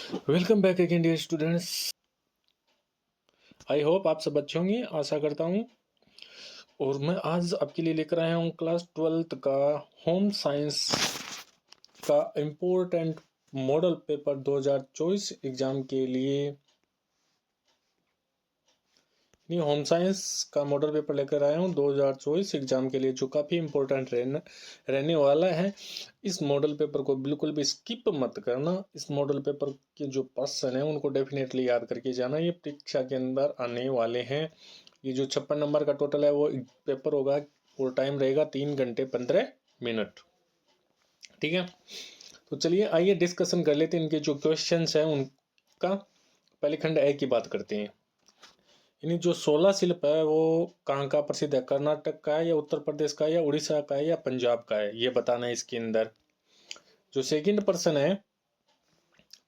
Welcome back again dear students. I hope आप सब अच्छे होंगे, आशा करता हूँ। और मैं आज आपके लिए लेकर आया हूँ क्लास 12th का होम साइंस का इम्पोर्टेंट मॉडल पेपर 2024 एग्जाम के लिए। नहीं, होम साइंस का मॉडल पेपर लेकर आया हूँ 2024 एग्जाम के लिए, जो काफ़ी इम्पोर्टेंट रहने वाला है। इस मॉडल पेपर को बिल्कुल भी स्किप मत करना। इस मॉडल पेपर के जो क्वेश्चन है उनको डेफिनेटली याद करके जाना, ये परीक्षा के अंदर आने वाले हैं। ये जो 56 नंबर का टोटल है वो पेपर होगा और टाइम रहेगा 3 घंटे 15 मिनट। ठीक है, तो चलिए आइए डिस्कशन कर लेते हैं। इनके जो क्वेश्चन है उनका पहले खंड ए की बात करते हैं। यानी जो 16 शिल्प है वो कहाँ का प्रसिद्ध है? कर्नाटक का है या उत्तर प्रदेश का है या उड़ीसा का है या पंजाब का है? ये बताना है इसके अंदर। जो सेकंड प्रश्न है,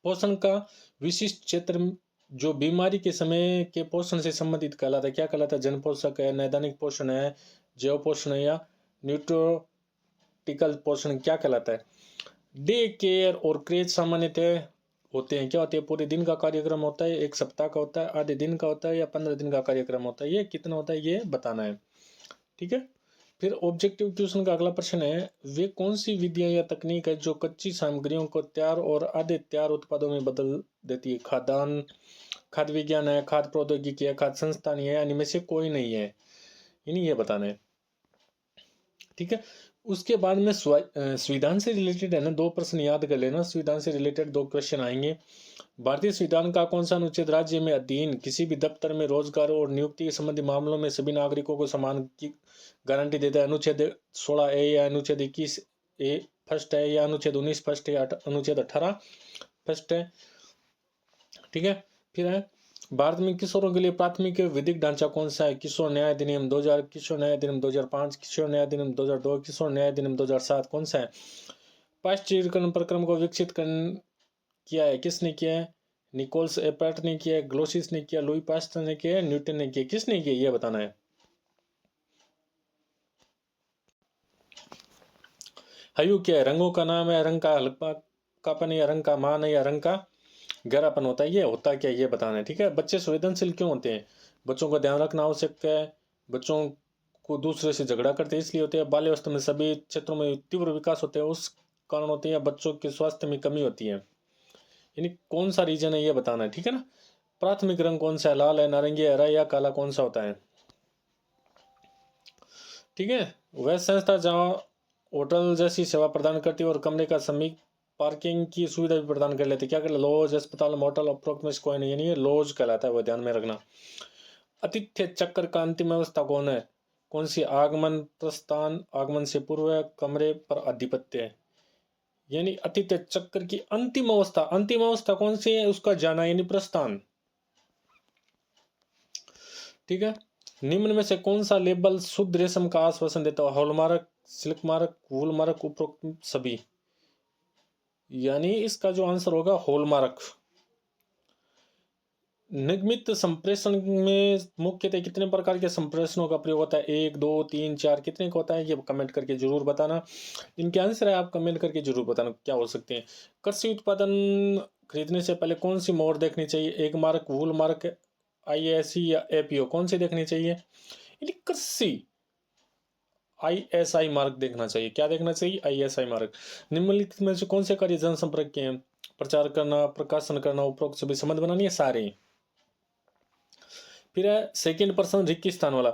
पोषण का विशिष्ट क्षेत्र जो बीमारी के समय के पोषण से संबंधित कहलाता है, क्या कहलाता है? जन पोषक है, नैदानिक पोषण है, जैव पोषण है या न्यूट्रोटिकल पोषण क्या कहलाता है? डे केयर और क्रेज सामान्यतः होते हैं, क्या होते हैं? पूरे दिन का कार्यक्रम होता है, एक सप्ताह का होता है, आधे दिन का होता है या 15 दिन का कार्यक्रम होता है? ये कितना होता है ये बताना है। ठीक है, फिर ऑब्जेक्टिव क्वेश्चन का अगला प्रश्न है, वे कौन सी विधियां या तकनीक है जो कच्ची सामग्रियों को तैयार और आधे तैयार उत्पादों में बदल देती है? खाद्यान्न, खाद्य विज्ञान है, खाद्य प्रौद्योगिकी है, खाद्य संस्थान है, इनमें से कोई नहीं है? ये बताना है। ठीक है, उसके बाद में संविधान से रिलेटेड है ना, 2 प्रश्न याद कर लेना। संविधान से रिलेटेड 2 क्वेश्चन आएंगे। भारतीय संविधान का कौन सा अनुच्छेद राज्य में अधीन किसी भी दफ्तर में रोजगार और नियुक्ति के संबंधी मामलों में सभी नागरिकों को समान की गारंटी देता है? अनुच्छेद 16 ए या अनुच्छेद 21 ए फर्स्ट है या अनुच्छेद 19 फर्स्ट है, अनुच्छेद 18 फर्स्ट है? ठीक है, फिर है, भारत में किशोरों के लिए प्राथमिक विधिक ढांचा कौन सा है? किशोर न्याय अधिनियम 2000, किशोर न्याय अधिनियम 2005, किशोर न्याय अधिनियम 2002, किशोर न्याय अधिनियम 2007? कौन सा है? पाश्चुरीकरण प्रक्रम को विकसित किया है, किसने किया है? निकोल्स एपर्ट ने किया है, ग्लोसिस ने किया, लुई पास्टर ने किया, न्यूटन ने किया? किसने किया ये बताना है। हयू क्या है? रंगों का नाम है, रंग का हल्कापन या रंग का मान है या रंग का गहरापन होता है? ये होता क्या है ये बताना है। ठीक है, बच्चे संवेदनशील क्यों होते हैं? बच्चों का ध्यान रखना आवश्यक है, बच्चों को दूसरे से झगड़ा करते इसलिए होते हैं, बाल्यावस्था में सभी क्षेत्रों में तीव्र विकास होते हैं उस कारण होते हैं, या बच्चों के स्वास्थ्य में कमी होती है? यानी कौन सा रीजन है ये बताना है। ठीक है ना, प्राथमिक रंग कौन सा है? लाल है, नारंगी, हरा या काला? कौन सा होता है? ठीक है, वह संस्था जहाँ होटल जैसी सेवा प्रदान करती है और कमरे का समीप पार्किंग की सुविधा भी प्रदान कर लेते, क्या कर? लॉज, अस्पताल, मोटल, अप्रोक्स कोई नहीं, यानी ये लॉज कहलाता है, वो ध्यान में रखना। आतिथ्य चक्र का अंतिम अवस्था कौन है? कौन सी? आगमन, प्रस्थान, आगमन से पूर्व, कमरे पर आधिपत्य है? यानी आतिथ्य चक्र की अंतिम अवस्था कौन सी है? उसका जाना, यानी प्रस्थान। ठीक है, निम्न में से कौन सा लेबल शुद्ध रेशम का आश्वासन देता है? हॉलमार्क, सिल्क मार्क, वूल मार्क, उपरोक्त सभी? यानी इसका जो आंसर होगा हॉलमार्क। निगमित संप्रेषण में मुख्यतः कितने प्रकार के संप्रेषणों का प्रयोग होता है? 1, 2, 3, 4? कितने का होता है ये कमेंट करके जरूर बताना। इनके आंसर है आप कमेंट करके जरूर बताना क्या हो सकते हैं। कृषि उत्पादन खरीदने से पहले कौन सी मोहर देखनी चाहिए? 1 मार्क, वूल मार्क, ISI या APO? कौन सी देखनी चाहिए? यानी कृषि ISI मार्क देखना चाहिए। क्या देखना चाहिए? ISI mark. निम्नलिखित में से कौन से कार्य जनसंपर्क के हैं? प्रचार करना, प्रकाशन करना, उपरोक्त सभी? संबंध बनानी है सारे। फिर है सेकेंड पर्सन रिक्की स्थान वाला।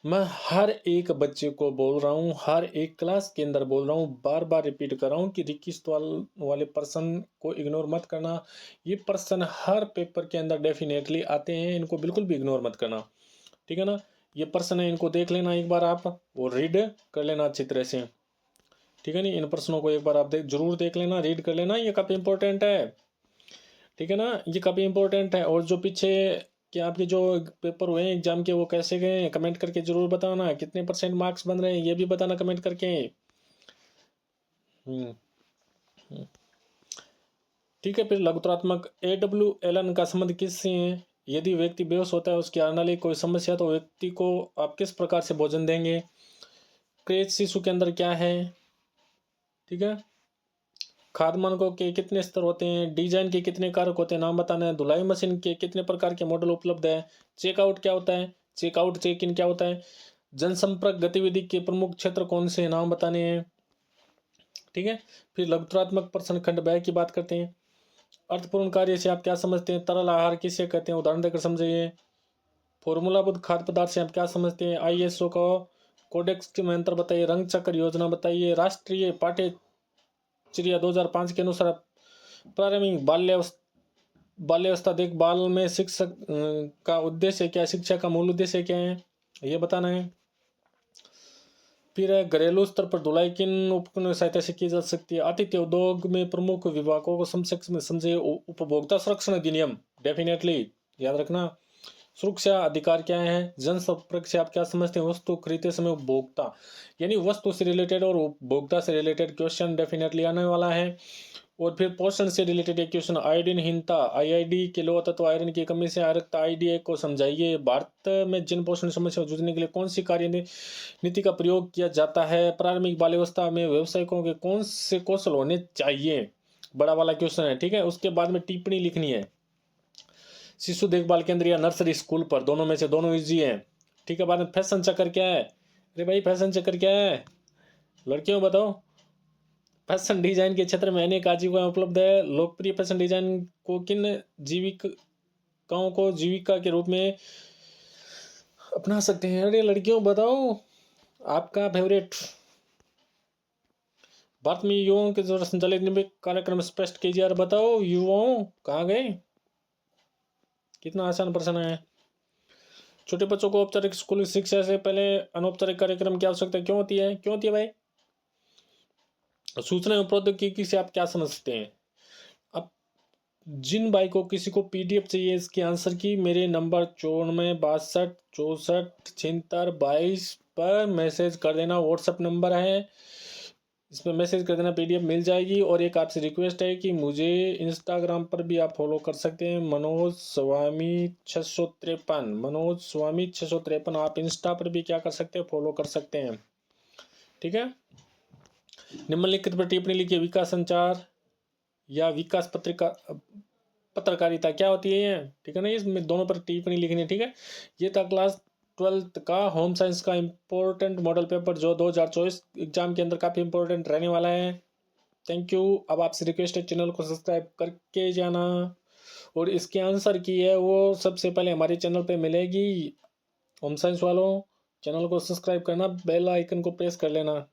मैं हर एक बच्चे को बोल रहा हूँ, हर एक क्लास के अंदर बोल रहा हूँ, बार बार रिपीट कर रहा हूँ कि रिक्की स्थान वाले पर्सन को इग्नोर मत करना। ये पर्सन हर पेपर के अंदर डेफिनेटली आते हैं, इनको बिल्कुल भी इग्नोर मत करना। ठीक है ना, ये पर्सन है, इनको देख लेना एक बार आप और रीड कर लेना अच्छी तरह से। ठीक है, नहीं, इन प्रश्नों को एक बार आप जरूर देख लेना, रीड कर लेना, ये काफ़ी इंपॉर्टेंट है। ठीक है ना, ये काफ़ी इंपॉर्टेंट है। और जो पीछे कि आपके जो पेपर हुए हैं एग्जाम के वो कैसे गए हैं कमेंट करके जरूर बताना। कितने % मार्क्स बन रहे हैं ये भी बताना कमेंट करके। हम्म हम्म। ठीक है, फिर लघुत्रात्मक AWLN का संबंध किससे है? यदि व्यक्ति बेहोश होता है, उसकी आने कोई समस्या, तो व्यक्ति को आप किस प्रकार से भोजन देंगे? क्रेच शिशु के अंदर क्या है? ठीक है, खाद मानकों के कितने स्तर होते हैं, डिजाइन के कितने कारक होते हैं, नाम बताना है, धुलाई मशीन के कितने प्रकार के मॉडल उपलब्ध है, चेकआउट क्या होता है, चेकआउट चेक इन क्या होता है, जनसंपर्क गतिविधि के प्रमुख क्षेत्र कौन से हैं, नाम बताने हैं। ठीक है, फिर लघुत्रात्मक प्रश्न खंड ब की बात करते हैं। अर्थपूर्ण कार्य से आप क्या समझते हैं, तरल आहार किसे कहते हैं, उदाहरण देकर समझिए। फॉर्मूलाबद्ध खाद्य पदार्थ से आप क्या समझते हैं, ISO को कोडेक्स में अंतर बताइए, रंग चक्र योजना बताइए, राष्ट्रीय पाठ्यचर्या 2005 के अनुसार प्रारंभिक बाल्यावस्था देखभाल में शिक्षक का उद्देश्य क्या है, शिक्षा का मूल उद्देश्य क्या है, ये बताना है। फिर घरेलू स्तर पर धुलाई किन उपकरणों की सहायता से की जा सकती है, आतिथ्य उद्योग में प्रमुख विभागों को संक्षेप में समझे। उपभोक्ता संरक्षण अधिनियम डेफिनेटली याद रखना। सुरक्षा अधिकार क्या है, जनसंपर्क से आप क्या समझते हैं, वस्तु खरीदते समय उपभोक्ता यानी वस्तु से रिलेटेड और उपभोक्ता से रिलेटेड क्वेश्चन डेफिनेटली आने वाला है। और फिर पोषण से रिलेटेड एक क्वेश्चन, आयोडीनहीनता, IID के लौह तत्व आयरन की कमी से आरकता IDA को समझाइए। भारत में जिन पोषण समस्या से जूझने के लिए कौन सी कार्य नीति का प्रयोग किया जाता है, प्रारंभिक बाल्यावस्था में व्यवसायिकों के कौन से कौशल होने चाहिए, बड़ा वाला क्वेश्चन है। ठीक है, उसके बाद में टिप्पणी लिखनी है शिशु देखभाल केंद्र या नर्सरी स्कूल पर, दोनों में से दोनों इजी है। ठीक है, बाद में फैशन चक्कर क्या है, अरे भाई फैशन चक्कर क्या है, लड़कियों बताओ। फैशन डिजाइन के क्षेत्र में अनेक आजीविकाएं उपलब्ध है, लोकप्रिय फैशन डिजाइन को किन जीविकाओं को जीविका के रूप में अपना सकते हैं, अरे लड़कियों बताओ आपका फेवरेट। भारत में युवाओं के द्वारा संचालित निम्नलिखित कार्यक्रम स्पष्ट कीजिए और बताओ युवाओं कहाँ गए, कितना आसान प्रश्न है। छोटे बच्चों को औपचारिक स्कूल शिक्षा से पहले अनौपचारिक कार्यक्रम की आवश्यकता क्यों होती है, क्यों होती है भाई। सूचना एवं प्रौद्योगिकी से आप क्या समझते हैं। अब जिन भाई को किसी को PDF चाहिए इसके आंसर की, मेरे नंबर 94 62 64 76 22 पर मैसेज कर देना, व्हाट्सएप नंबर है, इस पर मैसेज कर देना, PDF मिल जाएगी। और एक आपसे रिक्वेस्ट है कि मुझे इंस्टाग्राम पर भी आप फॉलो कर सकते हैं, मनोज स्वामी 653, मनोज स्वामी 653, आप इंस्टा पर भी क्या कर सकते हैं, फॉलो कर सकते हैं। ठीक है, निम्नलिखित पर टिप्पणी लिखिए, विकास संचार या विकास पत्रकारिता क्या होती है, ठीक है ना, इसमें दोनों पर टिप्पणी लिखनी है। ठीक है, ये था क्लास 12th का होम साइंस का इम्पोर्टेंट मॉडल पेपर जो 2024 एग्जाम के अंदर काफ़ी इंपॉर्टेंट रहने वाला है। Thank you. अब आपसे रिक्वेस्ट है चैनल को सब्सक्राइब करके जाना, और इसके आंसर की है वो सबसे पहले हमारे चैनल पे मिलेगी। होम साइंस वालों चैनल को सब्सक्राइब करना, बेल आइकन को प्रेस कर लेना।